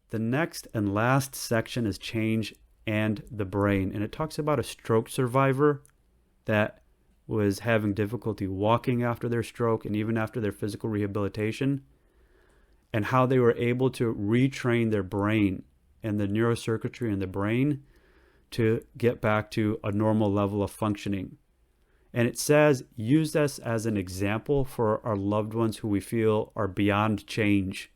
The next and last section is change and the brain. And it talks about a stroke survivor that was having difficulty walking after their stroke and even after their physical rehabilitation, and how they were able to retrain their brain and the neurocircuitry in the brain to get back to a normal level of functioning. And it says, use this as an example for our loved ones who we feel are beyond change.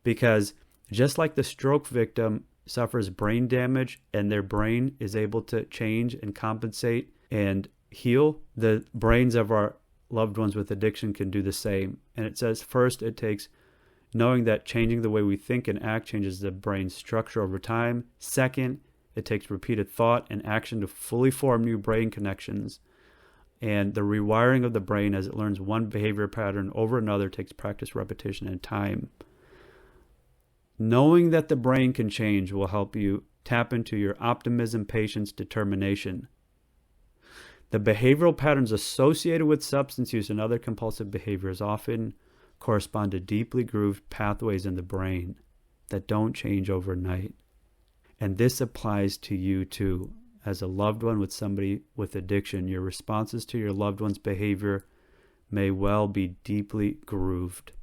Because just like the stroke victim suffers brain damage and their brain is able to change and compensate and heal, the brains of our loved ones with addiction can do the same. And it says, first, it takes knowing that changing the way we think and act changes the brain's structure over time. Second, it takes repeated thought and action to fully form new brain connections. And the rewiring of the brain as it learns one behavior pattern over another takes practice, repetition, and time. Knowing that the brain can change will help you tap into your optimism, patience, determination. The behavioral patterns associated with substance use and other compulsive behaviors often correspond to deeply grooved pathways in the brain that don't change overnight. And this applies to you too. As a loved one with somebody with addiction, your responses to your loved one's behavior may well be deeply grooved.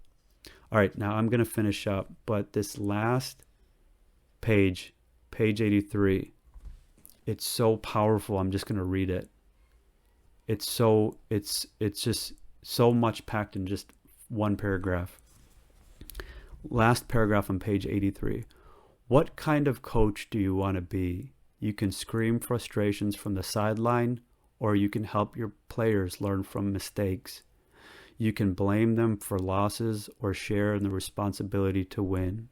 All right, now I'm going to finish up, but this last page, page 83, it's so powerful. I'm just going to read it. It's just so much packed in just one paragraph. Last paragraph on page 83. What kind of coach do you want to be? You can scream frustrations from the sideline, or you can help your players learn from mistakes. You can blame them for losses or share in the responsibility to win.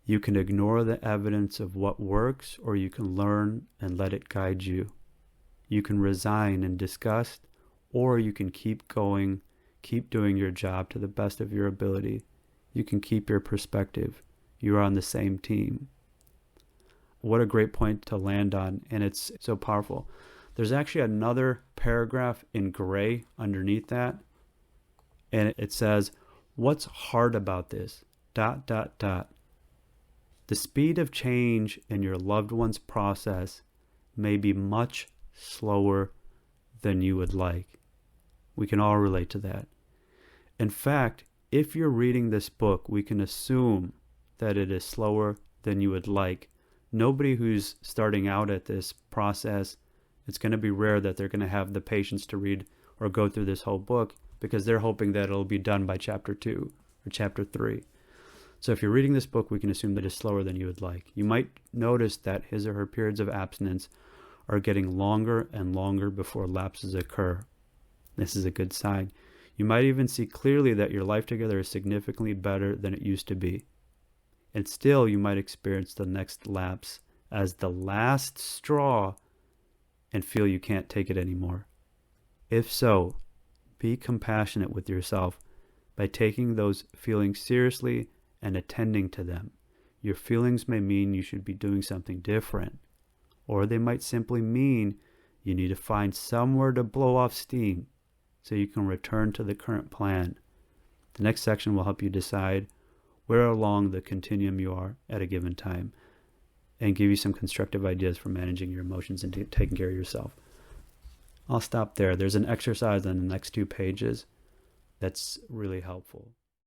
You can ignore the evidence of what works, or you can learn and let it guide you. You can resign in disgust, or you can keep going, keep doing your job to the best of your ability. You can keep your perspective. You are on the same team. What a great point to land on, and it's so powerful. There's actually another paragraph in gray underneath that, and it says, what's hard about this? ... The speed of change in your loved one's process may be much slower than you would like. We can all relate to that. In fact, if you're reading this book, we can assume that it is slower than you would like. Nobody who's starting out at this process, it's going to be rare that they're going to have the patience to read or go through this whole book, because they're hoping that it'll be done by chapter 2 or chapter 3. So if you're reading this book, we can assume that it's slower than you would like. You might notice that his or her periods of abstinence are getting longer and longer before lapses occur. This is a good sign. You might even see clearly that your life together is significantly better than it used to be. And still, you might experience the next lapse as the last straw and feel you can't take it anymore. If so, be compassionate with yourself by taking those feelings seriously and attending to them. Your feelings may mean you should be doing something different, or they might simply mean you need to find somewhere to blow off steam so you can return to the current plan. The next section will help you decide where along the continuum you are at a given time and give you some constructive ideas for managing your emotions and taking care of yourself. I'll stop there. There's an exercise on the next 2 pages that's really helpful.